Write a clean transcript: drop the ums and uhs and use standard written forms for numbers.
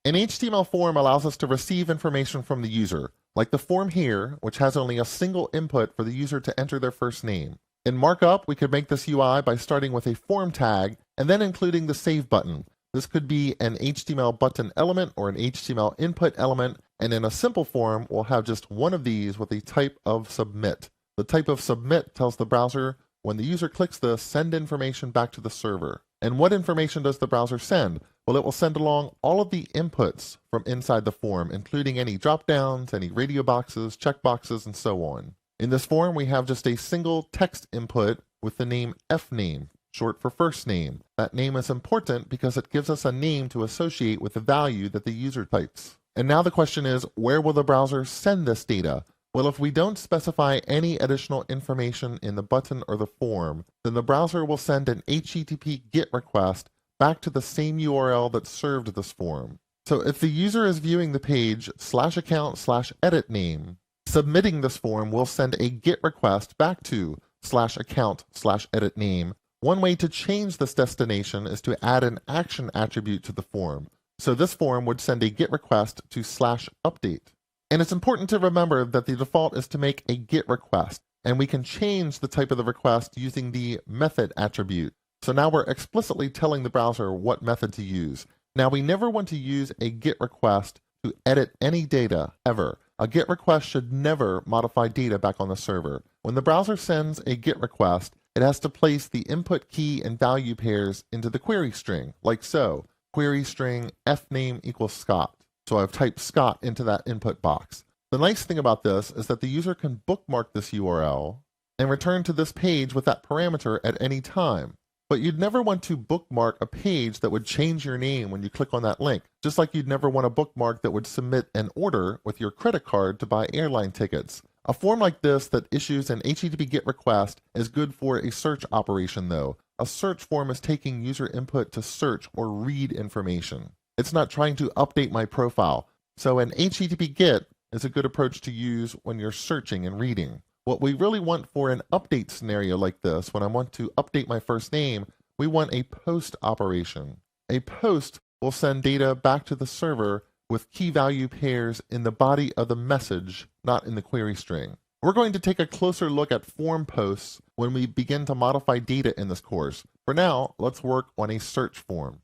An HTML form allows us to receive information from the user, like the form here, which has only a single input for the user to enter their first name. In markup, we could make this UI by starting with a form tag and then including the save button. This could be an HTML button element or an HTML input element, and in a simple form, we'll have just one of these with a type of submit. The type of submit tells the browser when the user clicks the send information back to the server. And what information does the browser send? Well, it will send along all of the inputs from inside the form, including any dropdowns, any radio boxes, checkboxes, and so on. In this form, we have just a single text input with the name fname, short for first name. That name is important because it gives us a name to associate with the value that the user types. And now the question is, where will the browser send this data? Well, if we don't specify any additional information in the button or the form, then the browser will send an HTTP GET request back to the same URL that served this form. So if the user is viewing the page /account/edit name, submitting this form will send a GET request back to /account/edit name. One way to change this destination is to add an action attribute to the form. So this form would send a GET request to /update. And it's important to remember that the default is to make a GET request, and we can change the type of the request using the method attribute. So now we're explicitly telling the browser what method to use. Now we never want to use a GET request to edit any data, ever. A GET request should never modify data back on the server. When the browser sends a GET request, it has to place the input key and value pairs into the query string, like so. Query string fname equals Scott. So I've typed Scott into that input box. The nice thing about this is that the user can bookmark this URL and return to this page with that parameter at any time. But you'd never want to bookmark a page that would change your name when you click on that link, just like you'd never want a bookmark that would submit an order with your credit card to buy airline tickets. A form like this that issues an HTTP GET request is good for a search operation though. A search form is taking user input to search or read information. It's not trying to update my profile. So an HTTP GET is a good approach to use when you're searching and reading. What we really want for an update scenario like this, when I want to update my first name, we want a post operation. A post will send data back to the server with key value pairs in the body of the message, not in the query string. We're going to take a closer look at form posts when we begin to modify data in this course. For now, let's work on a search form.